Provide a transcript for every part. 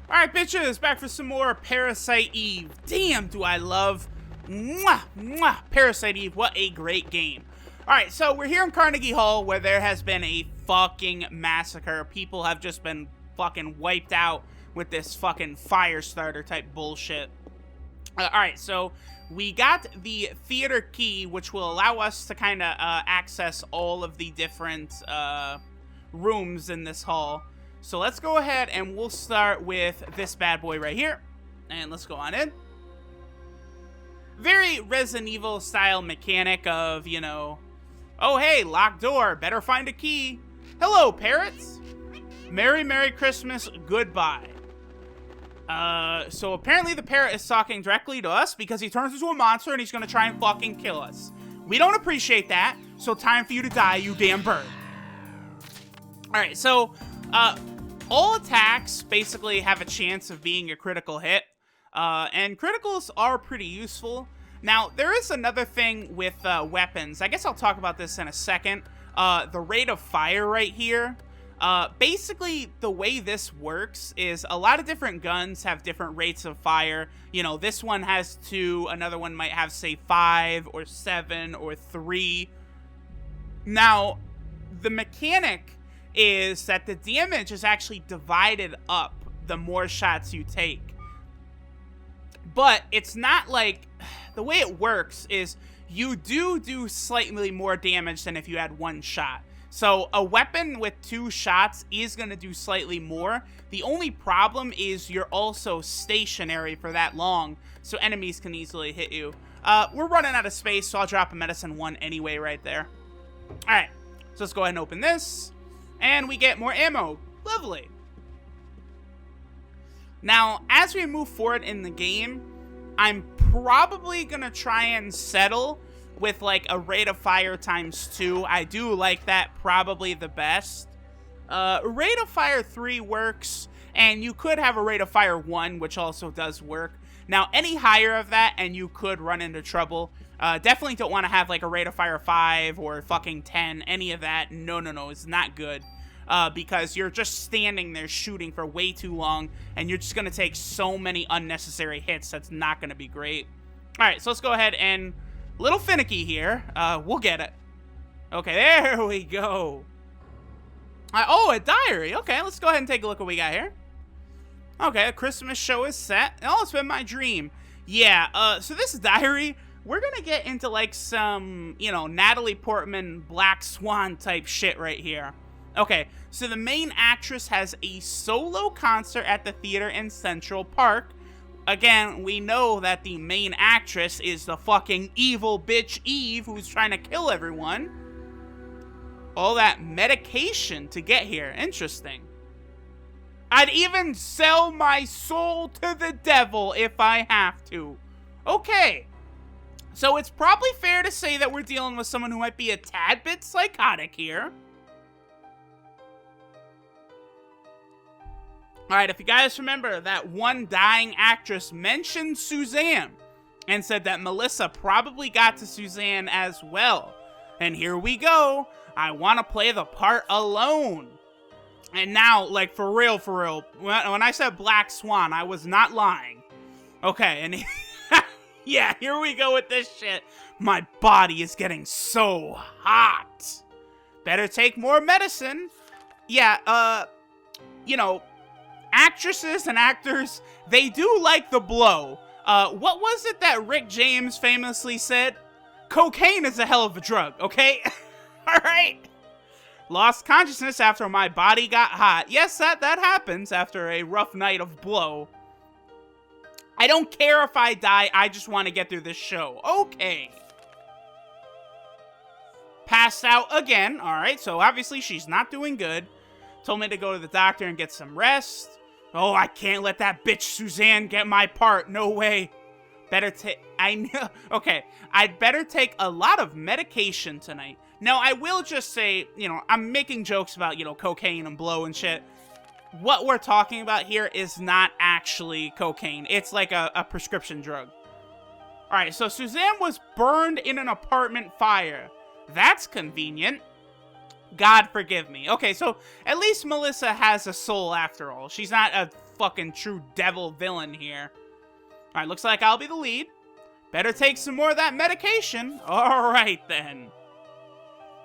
Alright, bitches, back for some more Parasite Eve. Damn, do I love Parasite Eve. What a great game. Alright, so we're here in Carnegie Hall where there has been a fucking massacre. People have just been fucking wiped out with this fucking fire starter type bullshit. Alright, so we got the theater key, which will allow us to kind of access all of the different rooms in this hall. So let's go ahead and we'll start with this bad boy right here. And let's go on in. Very Resident Evil style mechanic of, you know, oh hey, locked door, better find a key. Hello, parrots. Merry Christmas, goodbye. So apparently the parrot is talking directly to us because he turns into a monster and he's gonna try and fucking kill us. We don't appreciate that, so time for you to die, you damn bird. Alright, so, all attacks basically have a chance of being a critical hit, and criticals are pretty useful. Now, there is another thing with weapons. I guess I'll talk about this in a second. The rate of fire right here. Basically, the way this works is a lot of different guns have different rates of fire. You know, this one has 2, another one might have, say, 5 or 7 or 3. Now, the mechanic is that the damage is actually divided up the more shots you take. But it's not like, the way it works is you do slightly more damage than if you had 1 shot. So a weapon with 2 shots is going to do slightly more. The only problem is you're also stationary for that long, so enemies can easily hit you. We're running out of space, so I'll drop a medicine 1 anyway right there. Alright, so let's go ahead and open this. And we get more ammo. Lovely. Now, as we move forward in the game, I'm probably going to try and settle with like a rate of fire times 2. I do like that probably the best. Rate of fire 3 works, and you could have a rate of fire 1, which also does work. Now, any higher of that, and you could run into trouble. Definitely don't want to have like a rate of fire 5 or fucking 10, any of that. No, it's not good. Because you're just standing there shooting for way too long, and you're just going to take so many unnecessary hits. That's not going to be great. Alright, so let's go ahead and, a little finicky here. We'll get it. Okay, there we go. Oh, a diary. Okay, let's go ahead and take a look what we got here. Okay, a Christmas show is set. Oh, it's been my dream. Yeah, so this diary, we're gonna get into like some, you know, Natalie Portman Black Swan type shit right here. Okay, so the main actress has a solo concert at the theater in Central Park. Again, we know that the main actress is the fucking evil bitch Eve who's trying to kill everyone. All that medication to get here. Interesting. I'd even sell my soul to the devil if I have to. Okay. So it's probably fair to say that we're dealing with someone who might be a tad bit psychotic here. Alright, if you guys remember, that one dying actress mentioned Suzanne and said that Melissa probably got to Suzanne as well. And here we go. I want to play the part alone. And now, like, for real, when I said Black Swan, I was not lying. Okay, and yeah, here we go with this shit. My body is getting so hot. Better take more medicine. Yeah, you know, actresses and actors, they do like the blow. What was it that Rick James famously said? Cocaine is a hell of a drug, okay? Alright. Lost consciousness after my body got hot. Yes, that happens after a rough night of blow. I don't care if I die, I just want to get through this show. Okay. Passed out again. Alright, so obviously she's not doing good. Told me to go to the doctor and get some rest. Oh, I can't let that bitch Suzanne get my part. No way. Better take... Okay, I'd better take a lot of medication tonight. Now, I will just say, you know, I'm making jokes about, you know, cocaine and blow and shit. What we're talking about here is not actually cocaine. It's like a prescription drug. Alright, so Suzanne was burned in an apartment fire. That's convenient. God forgive me. Okay, so at least Melissa has a soul after all. She's not a fucking true devil villain here. Alright, looks like I'll be the lead. Better take some more of that medication. Alright then.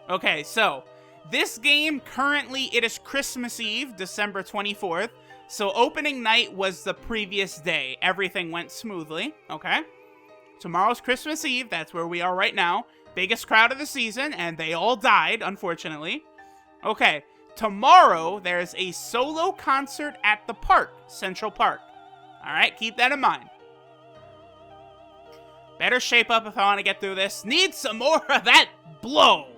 Okay, so this game currently, it is Christmas Eve, December 24th. So opening night was the previous day. Everything went smoothly. Okay. Tomorrow's Christmas Eve. That's where we are right now. Biggest crowd of the season, and they all died, unfortunately. Okay. Tomorrow, there's a solo concert at the park, Central Park. Alright, keep that in mind. Better shape up if I want to get through this. Need some more of that blow.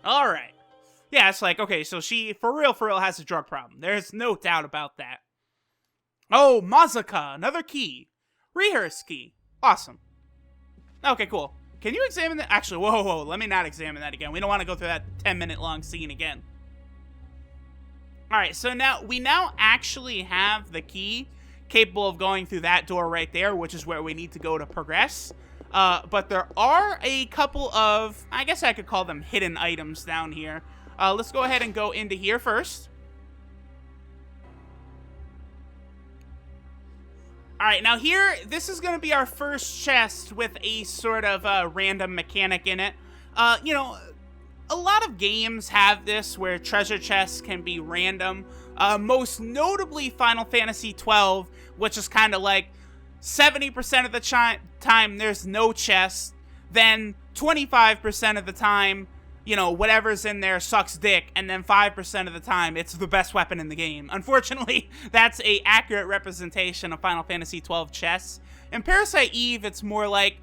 Alright. Yeah, it's like, okay, so she, for real, has a drug problem. There's no doubt about that. Oh, Mazuka, another key. Rehearse key. Awesome. Okay, cool. Can you examine that? Actually, whoa, let me not examine that again. We don't want to go through that 10-minute long scene again. Alright, so now, we now actually have the key capable of going through that door right there, which is where we need to go to progress. But there are a couple of, I guess I could call them hidden items down here. Let's go ahead and go into here first. Alright, now here, this is going to be our first chest with a sort of random mechanic in it. You know, a lot of games have this where treasure chests can be random. Most notably Final Fantasy XII, which is kind of like 70% of the time there's no chest, then 25% of the time, you know, whatever's in there sucks dick, and then 5% of the time, it's the best weapon in the game. Unfortunately, that's a accurate representation of Final Fantasy XII chests. In Parasite Eve, it's more like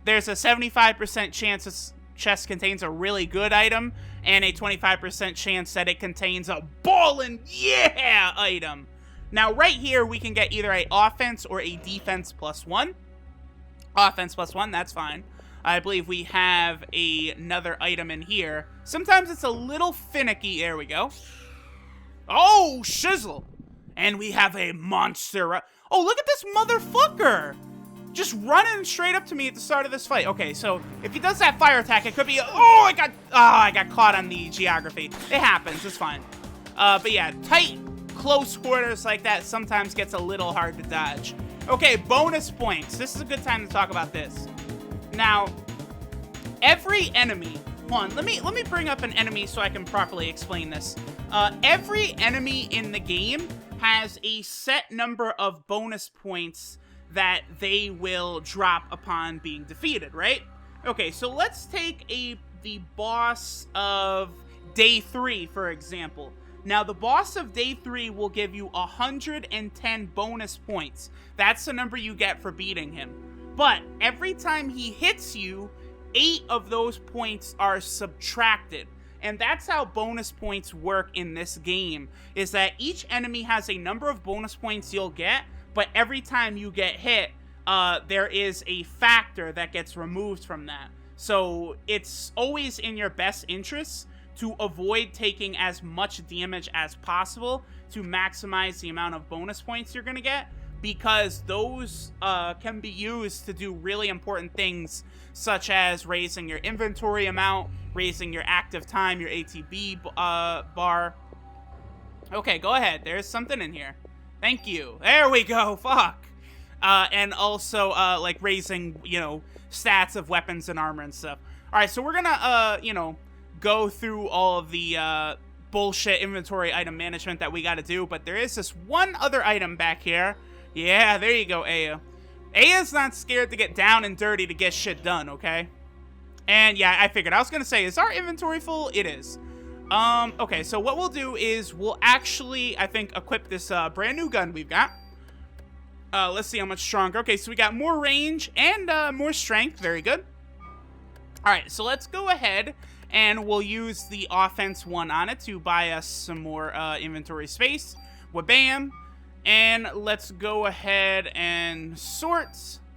there's a 75% chance this chest contains a really good item, and a 25% chance that it contains a ballin' yeah item. Now, right here, we can get either a offense or a defense +1. Offense +1, that's fine. I believe we have another item in here. Sometimes it's a little finicky. There we go. Oh, shizzle. And we have a monster. Oh, look at this motherfucker. Just running straight up to me at the start of this fight. Okay, so if he does that fire attack, it could be... Oh, I got caught on the geography. It happens. It's fine. But yeah, tight, close quarters like that sometimes gets a little hard to dodge. Okay, bonus points. This is a good time to talk about this. Now, every enemy... Hold on, let me bring up an enemy so I can properly explain this. Every enemy in the game has a set number of bonus points that they will drop upon being defeated, right? Okay, so let's take the boss of Day 3, for example. Now, the boss of Day 3 will give you 110 bonus points. That's the number you get for beating him. But every time he hits you, 8 of those points are subtracted. And that's how bonus points work in this game, is that each enemy has a number of bonus points you'll get, but every time you get hit, there is a factor that gets removed from that. So it's always in your best interest to avoid taking as much damage as possible to maximize the amount of bonus points you're going to get, because those can be used to do really important things, such as raising your inventory amount, raising your active time, your ATB bar. Okay, go ahead. There's something in here. Thank you. There we go. Fuck. And also, like, raising, you know, stats of weapons and armor and stuff. Alright, so we're gonna, you know, go through all of the bullshit inventory item management that we gotta do, but there is this one other item back here. Yeah, there you go, Aya. Aya's not scared to get down and dirty to get shit done, okay? And yeah, I figured. I was gonna say, is our inventory full? It is. Okay, so what we'll do is we'll actually, I think, equip this brand new gun we've got. Let's see how much stronger. Okay, so we got more range and more strength. Very good. Alright, so let's go ahead and we'll use the offense one on it to buy us some more inventory space. Wabam. And let's go ahead and sort.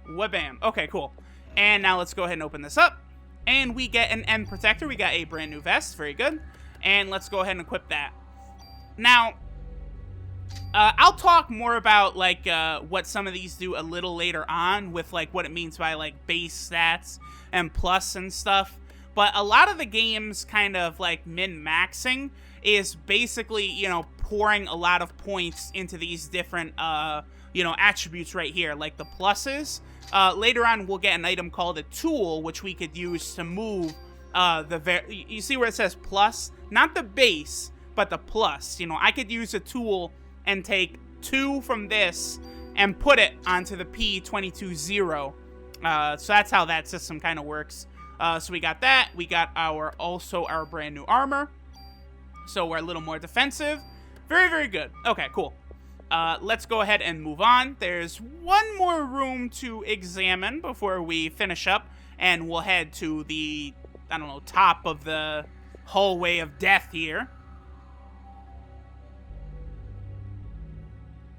Wabam. Okay, cool. And now let's go ahead and open this up. And we get an end protector. We got a brand new vest. Very good. And let's go ahead and equip that. Now, I'll talk more about, like, what some of these do a little later on with, like, what it means by, like, base stats and plus and stuff. But a lot of the game's kind of like min-maxing is basically, you know, pouring a lot of points into these different, you know, attributes right here, like the pluses. Later on, we'll get an item called a tool, which we could use to move you see where it says plus? Not the base, but the plus. You know, I could use a tool and take 2 from this and put it onto the P220. So that's how that system kind of works. So we got that. We got also our brand new armor. So we're a little more defensive. Very, very good. Okay, cool. Let's go ahead and move on. There's one more room to examine before we finish up. And we'll head to the, I don't know, top of the hallway of death here.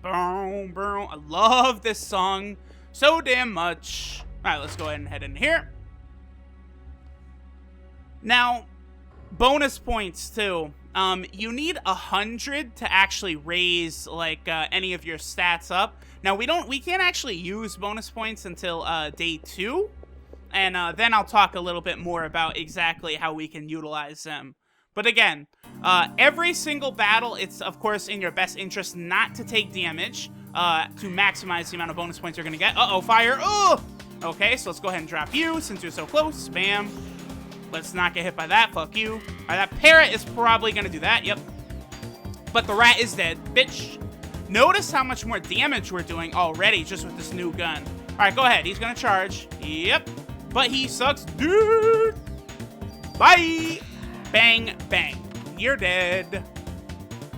Boom, boom. I love this song so damn much. All right, let's go ahead and head in here. Now, bonus points too. You need 100 to actually raise like any of your stats up. Now we can't actually use bonus points until day 2, and then I'll talk a little bit more about exactly how we can utilize them. But again, every single battle, it's of course in your best interest not to take damage to maximize the amount of bonus points you're gonna get. Uh-oh, fire! Oh! Okay, so let's go ahead and drop you since you're so close. Bam. Let's not get hit by that. Fuck you. All right, that parrot is probably gonna do that. Yep. But the rat is dead, bitch. Notice how much more damage we're doing already just with this new gun. All right, go ahead. He's gonna charge. Yep. But he sucks, dude. Bye. Bang, bang. You're dead.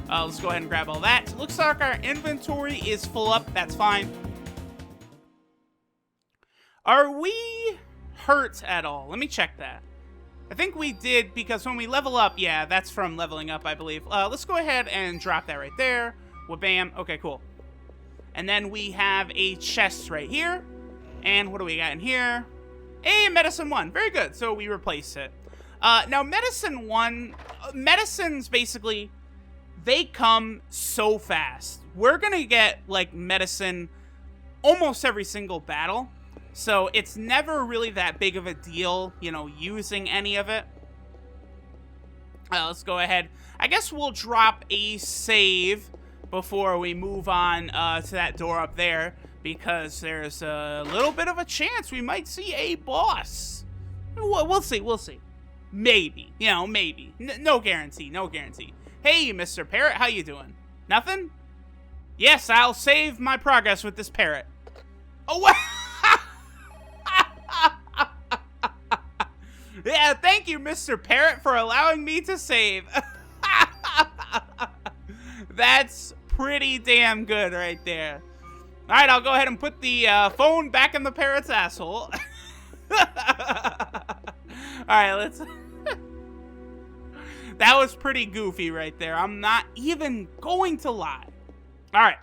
Let's go ahead and grab all that. Looks like our inventory is full up. That's fine. Are we hurt at all? Let me check that. I think we did, because when we level up, yeah, that's from leveling up, I believe. Let's go ahead and drop that right there. Wha-bam. Okay, cool. And then we have a chest right here. And what do we got in here? A medicine 1. Very good. So we replace it. Now, medicine 1, medicines basically, they come so fast. We're going to get, like, medicine almost every single battle. So it's never really that big of a deal, you know, using any of it. Let's go ahead. I guess we'll drop a save before we move on to that door up there, because there's a little bit of a chance we might see a boss. We'll see, we'll see. Maybe, you know, maybe. No guarantee, no guarantee. Hey, Mr. Parrot, how you doing? Nothing? Yes, I'll save my progress with this parrot. Oh, what? Yeah, thank you, Mr. Parrot, for allowing me to save. That's pretty damn good right there. All right, I'll go ahead and put the phone back in the parrot's asshole. All right, let's... That was pretty goofy right there. I'm not even going to lie. All right.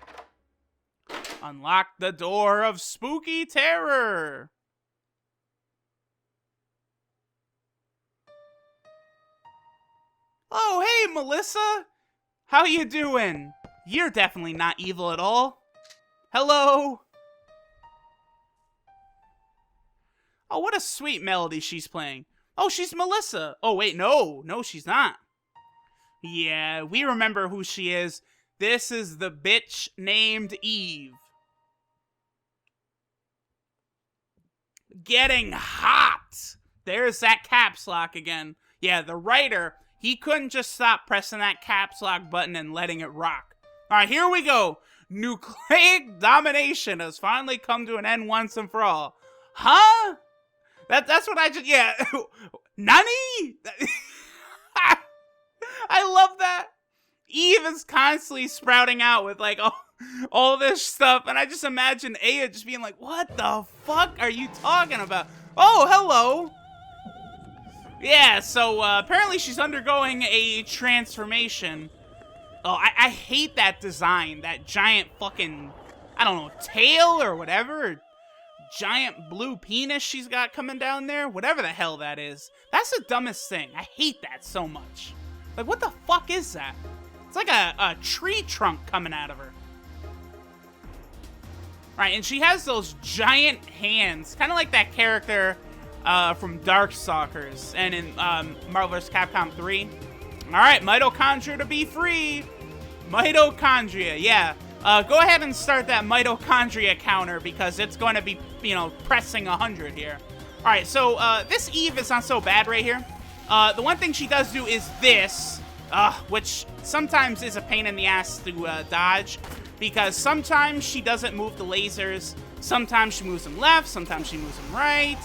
Unlock the door of spooky terror. Oh, hey, Melissa. How you doing? You're definitely not evil at all. Hello. Oh, what a sweet melody she's playing. Oh, she's Melissa. Oh, wait, no. No, she's not. Yeah, we remember who she is. This is the bitch named Eve. Getting hot. There's that caps lock again. Yeah, the writer, he couldn't just stop pressing that caps lock button and letting it rock. All right, here we go. Nucleic domination has finally come to an end once and for all. Huh? That's what I just, yeah. Nani? I love that. Eve is constantly sprouting out with like all this stuff, and I just imagine Aya just being like, what the fuck are you talking about? Oh, hello. Yeah, so apparently she's undergoing a transformation. Oh, I hate that design. That giant fucking, I don't know, tail or whatever. Giant blue penis she's got coming down there. Whatever the hell that is. That's the dumbest thing. I hate that so much. Like, what the fuck is that? It's like a tree trunk coming out of her. Right, and she has those giant hands. Kind of like that character from Darkstalkers and in Marvel vs. Capcom 3. All right, Mitochondria to be free. Mitochondria, yeah. Go ahead and start that mitochondria counter because it's going to be, you know, pressing 100 here. All right, so this Eve is not so bad right here. The one thing she does do is this, which sometimes is a pain in the ass to dodge because sometimes she doesn't move the lasers. Sometimes she moves them left, sometimes she moves them right.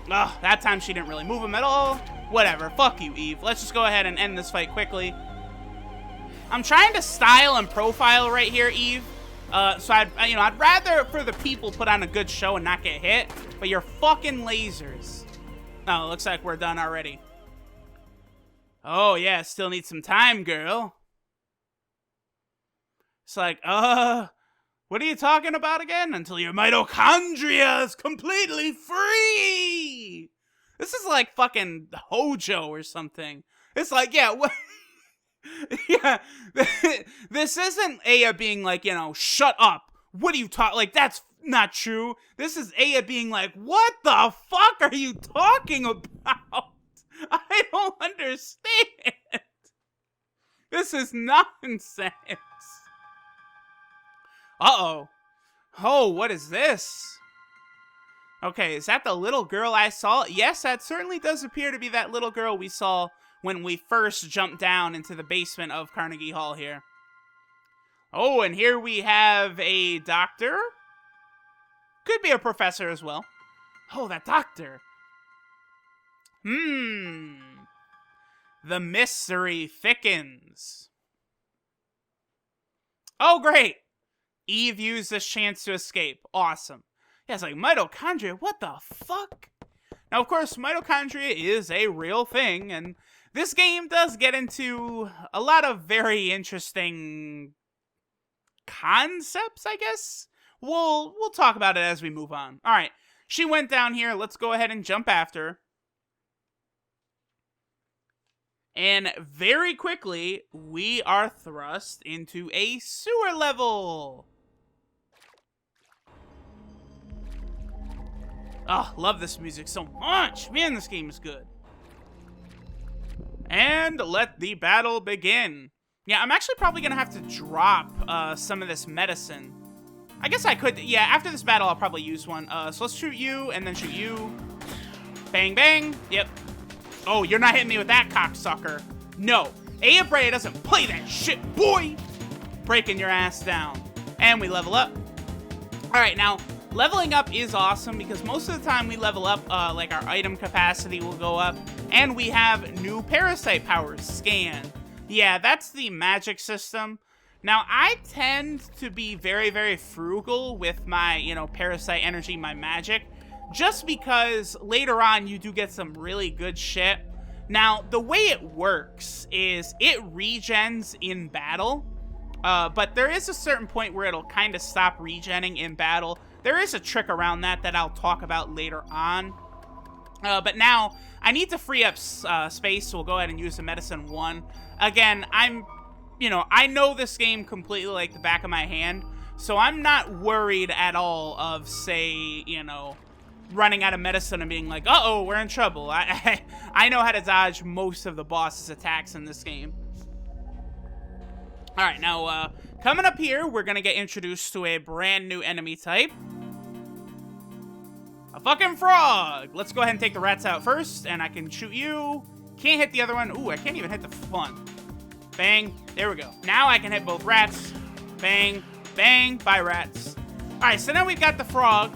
That time she didn't really move them at all. Whatever, fuck you, Eve. Let's just go ahead and end this fight quickly. I'm trying to style and profile right here, Eve. So I'd rather for the people put on a good show and not get hit, but you're fucking lasers. Oh, looks like we're done already. Oh yeah, still need some time, girl. It's like, what are you talking about again? Until your mitochondria is completely free. This is like fucking Hojo or something. It's like, yeah, what? Yeah, this isn't Aya being like, you know, shut up. What are you talking? Like, that's not true. This is Aya being like, what the fuck are you talking about? I don't understand. This is nonsense. Uh-oh. Oh, what is this? Okay, is that the little girl I saw? Yes, that certainly does appear to be that little girl we saw when we first jumped down into the basement of Carnegie Hall here. Oh, and here we have a doctor. Could be a professor as well. Oh, that doctor. The mystery thickens. Oh, great. Eve used this chance to escape. Awesome. Yeah, it's like, mitochondria, what the fuck? Now, of course, mitochondria is a real thing, and this game does get into a lot of very interesting concepts, I guess. We'll talk about it as we move on. All right, she went down here. Let's go ahead and jump after her. And very quickly, we are thrust into a sewer level. Oh, love this music so much. Man, this game is good. And let the battle begin. Yeah, I'm actually probably going to have to drop some of this medicine. I guess I could. Yeah, after this battle, I'll probably use one. So let's shoot you and then shoot you. Bang, bang. Yep. Oh, you're not hitting me with that cocksucker. No. Aya Brea doesn't play that shit, boy. Breaking your ass down. And we level up. All right, now, leveling up is awesome because most of the time we level up, like our item capacity will go up. And we have new Parasite powers, scan. Yeah, that's the magic system. Now, I tend to be very, very frugal with my, Parasite energy, my magic. Just because later on you do get some really good shit. Now, the way it works is it regens in battle. But there is a certain point where it'll kind of stop regenning in battle. There is a trick around that I'll talk about later on. But now, I need to free up space, so we'll go ahead and use the Medicine 1. Again, I know this game completely like the back of my hand, so I'm not worried at all of, say, running out of medicine and being like, uh-oh, we're in trouble. I know how to dodge most of the boss's attacks in this game. All right, now, coming up here, we're going to get introduced to a brand new enemy type. A fucking frog! Let's go ahead and take the rats out first, and I can shoot you. Can't hit the other one. Ooh, I can't even hit the one. Bang. There we go. Now I can hit both rats. Bang. Bang. Bye, rats. All right, so now we've got the frog.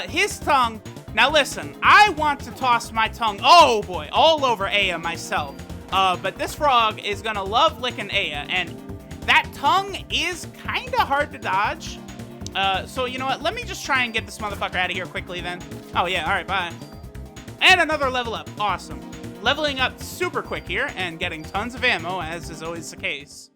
His tongue. Now listen, I want to toss my tongue, oh boy, all over Aya myself. But this frog is gonna love licking Aya, and that tongue is kinda hard to dodge. So you know what, let me just try and get this motherfucker out of here quickly then. Oh yeah, alright, bye. And another level up, awesome. Leveling up super quick here, and getting tons of ammo, as is always the case.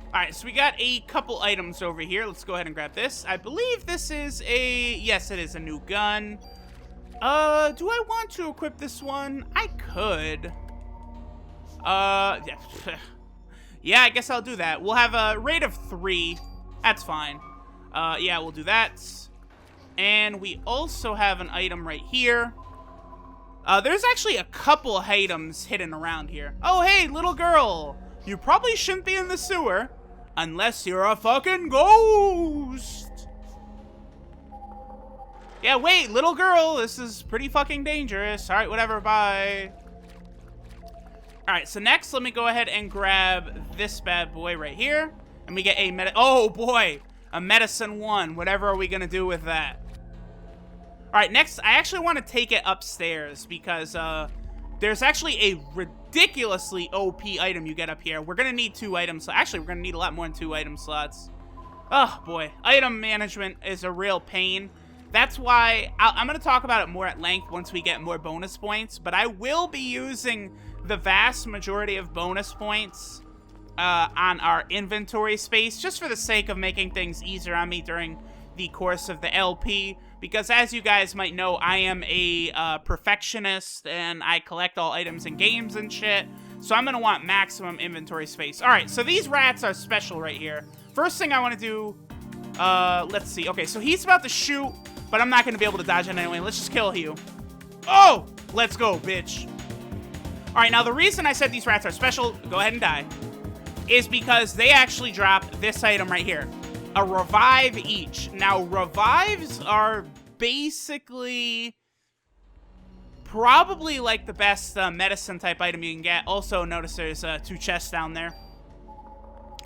Alright, so we got a couple items over here. Let's go ahead and grab this. I believe this is yes, it is a new gun. Do I want to equip this one? I could. Yeah, I guess I'll do that. We'll have a rate of 3. That's fine. Yeah, we'll do that. And we also have an item right here. There's actually a couple items hidden around here. Oh, hey, little girl. You probably shouldn't be in the sewer unless you're a fucking ghost. Yeah, wait, little girl, this is pretty fucking dangerous. All right, whatever, bye. All right, so next, let me go ahead and grab this bad boy right here. And we get a oh boy, a medicine 1. Whatever are we gonna do with that? All right, next, I actually want to take it upstairs because there's actually a ridiculously OP item you get up here. We're gonna need 2 items. Actually, we're gonna need a lot more than 2 item slots. Oh boy, item management is a real pain. That's why I'm going to talk about it more at length once we get more bonus points, but I will be using the vast majority of bonus points on our inventory space, just for the sake of making things easier on me during the course of the LP, because as you guys might know, I am a perfectionist, and I collect all items in games and shit, so I'm going to want maximum inventory space. Alright, so these rats are special right here. First thing I want to do, let's see. Okay, so he's about to shoot, but I'm not going to be able to dodge it anyway. Let's just kill you. Oh! Let's go, bitch. Alright, now the reason I said these rats are special, go ahead and die, is because they actually drop this item right here. A revive each. Now, revives are basically probably like the best medicine type item you can get. Also, notice there's 2 chests down there.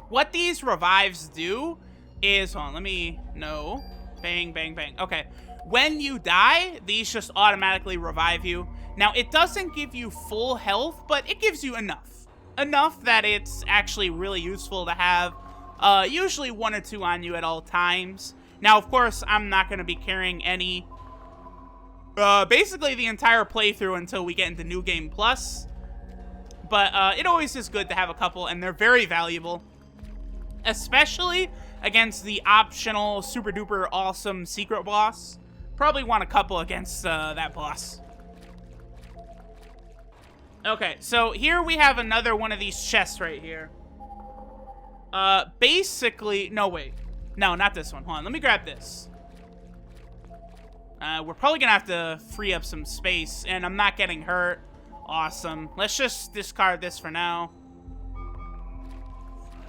What these revives do is, hold on, let me know. Bang, bang, bang. Okay. When you die, these just automatically revive you. Now, it doesn't give you full health, but it gives you enough. Enough that it's actually really useful to have usually 1 or 2 on you at all times. Now, of course, I'm not going to be carrying any, basically the entire playthrough until we get into New Game Plus. But it always is good to have a couple, and they're very valuable. Especially against the optional super duper awesome secret boss. Probably want a couple against that boss. Okay, so here we have another one of these chests right here. Basically, no, wait. No, not this one. Hold on, let me grab this. We're probably gonna have to free up some space, and I'm not getting hurt. Awesome. Let's just discard this for now.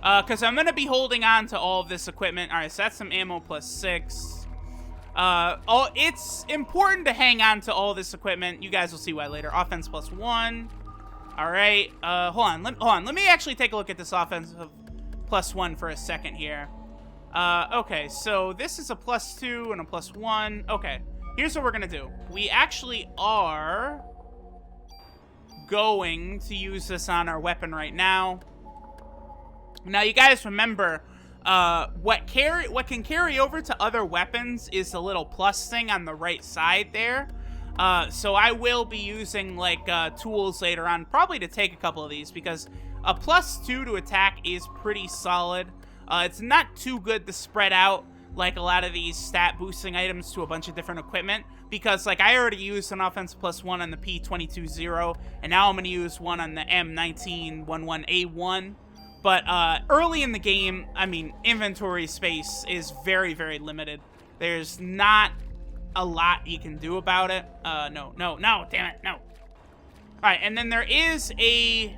Because I'm going to be holding on to all of this equipment. All right, so that's some ammo plus 6. It's important to hang on to all this equipment. You guys will see why later. Offense plus 1. All right. Hold on. Let me actually take a look at this offense of plus 1 for a second here. Okay, so this is a plus 2 and a plus 1. Okay, here's what we're going to do. We actually are going to use this on our weapon right now. Now, you guys remember, what can carry over to other weapons is the little plus thing on the right side there. So I will be using, like, tools later on, probably to take a couple of these, because a plus 2 to attack is pretty solid. It's not too good to spread out, like, a lot of these stat-boosting items to a bunch of different equipment, because, like, I already used an offense plus 1 on the P22-0, and now I'm going to use one on the M1911A1. But early in the game, I mean, inventory space is very, very limited. There's not a lot you can do about it. No, damn it, no. All right, and then there is a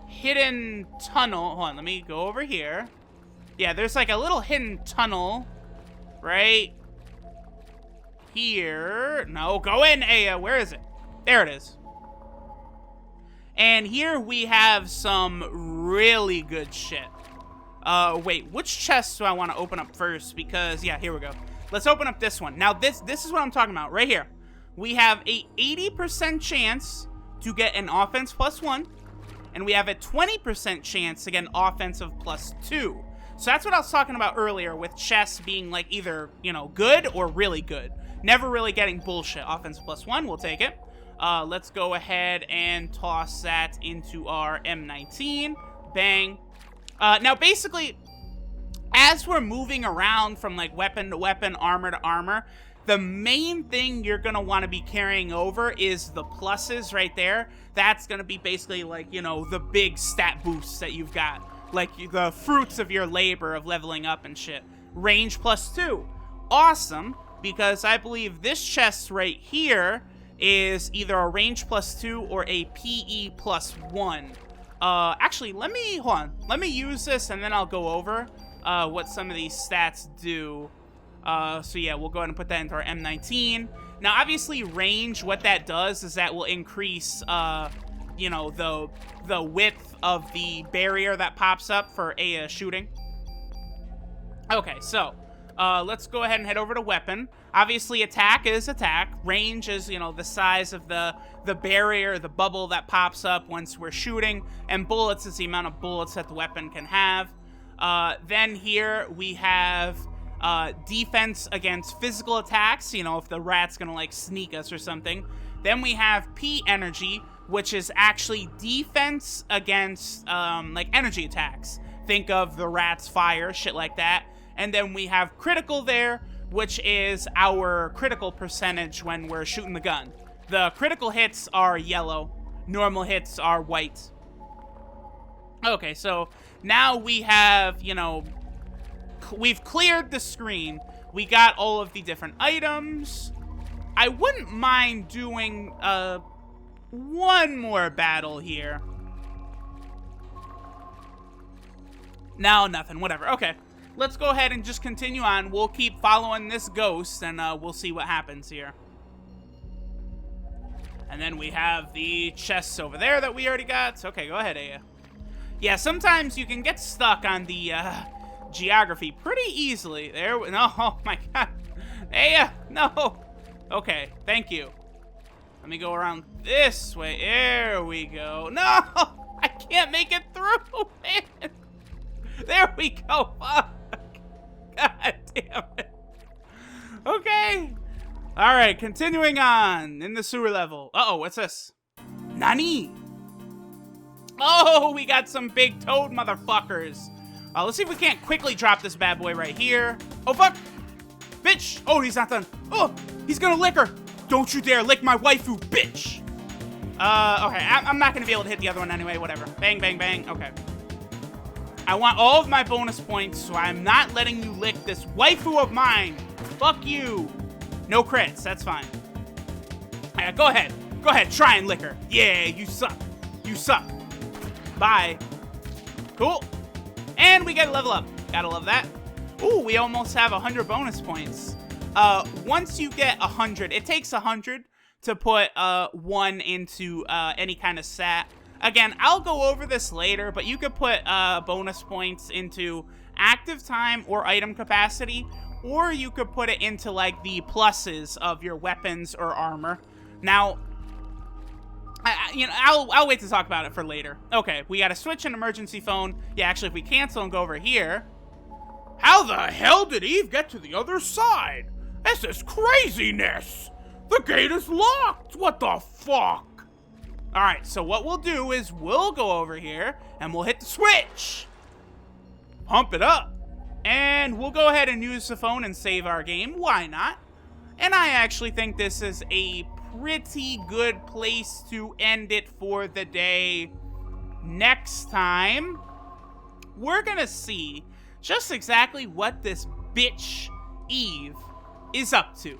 hidden tunnel. Hold on, let me go over here. Yeah, there's like a little hidden tunnel right here. No, go in, Aya. Where is it? There it is. And here we have some really good shit. Wait, which chest do I want to open up first? Because, yeah, here we go. Let's open up this one. Now, this is what I'm talking about, right here. We have a 80% chance to get an offense plus 1. And we have a 20% chance to get an offensive plus 2. So that's what I was talking about earlier with chests being, like, either, you know, good or really good. Never really getting bullshit. Offensive plus 1, we'll take it. Let's go ahead and toss that into our M19. Bang. Now, basically, as we're moving around from, like, weapon to weapon, armor to armor, the main thing you're going to want to be carrying over is the pluses right there. That's going to be basically, like, you know, the big stat boosts that you've got. Like, the fruits of your labor of leveling up and shit. range +2. Awesome, because I believe this chest right here is either a range +2 or a PE +1. Actually, hold on. Let me use this and then I'll go over what some of these stats do. So yeah, we'll go ahead and put that into our M19. Now, obviously, range, what that does is that will increase, you know, the width of the barrier that pops up for a shooting. Okay, so let's go ahead and head over to weapon. Obviously, attack is attack. Range is, you know, the size of the barrier, the bubble that pops up once we're shooting. And bullets is the amount of bullets that the weapon can have. Then here we have defense against physical attacks, you know, if the rat's gonna like sneak us or something. Then we have P energy, which is actually defense against like energy attacks. Think of the rat's fire, shit like that. And then we have critical there, which is our critical percentage when we're shooting the gun. The critical hits are yellow, normal hits are white. Okay, so now we have, you know, we've cleared the screen. We got all of the different items. I wouldn't mind doing one more battle here. No, nothing, whatever. Okay, let's go ahead and just continue on. We'll keep following this ghost and we'll see what happens here. And then we have the chests over there that we already got. Okay, go ahead, Aya. Yeah, sometimes you can get stuck on the geography pretty easily. There, no, oh my god. Aya, no. Okay, thank you. Let me go around this way. There we go. No, I can't make it through, man. There we go. Fuck. God damn it. Okay. All right, continuing on in the sewer level. Uh-oh, what's this? Nani? Oh, we got some big toad motherfuckers. Let's see if we can't quickly drop this bad boy right here. Oh, fuck. Bitch. Oh, he's not done. Oh, he's gonna lick her. Don't you dare lick my waifu, bitch. Okay, I'm not gonna be able to hit the other one anyway, whatever. Bang, bang, bang, okay. I want all of my bonus points, so I'm not letting you lick this waifu of mine. Fuck you. No crits, that's fine. Yeah, go ahead, try and lick her. Yeah, you suck. You suck. Bye. Cool. And we get a level up. Gotta love that. Ooh, we almost have 100 bonus points. Once you get 100, it takes 100 to put 1 into any kind of stat. Again, I'll go over this later, but you could put bonus points into active time or item capacity, or you could put it into like the pluses of your weapons or armor. Now, you know, I'll wait to talk about it for later. Okay, we gotta switch an emergency phone. Yeah, actually, if we cancel and go over here. How the hell did Eve get to the other side? This is craziness. The gate is locked. What the fuck? All right, so what we'll do is we'll go over here and we'll hit the switch. Pump it up. And we'll go ahead and use the phone and save our game. Why not? And I actually think this is a pretty good place to end it for the day. Next time, we're gonna see just exactly what this bitch Eve is up to.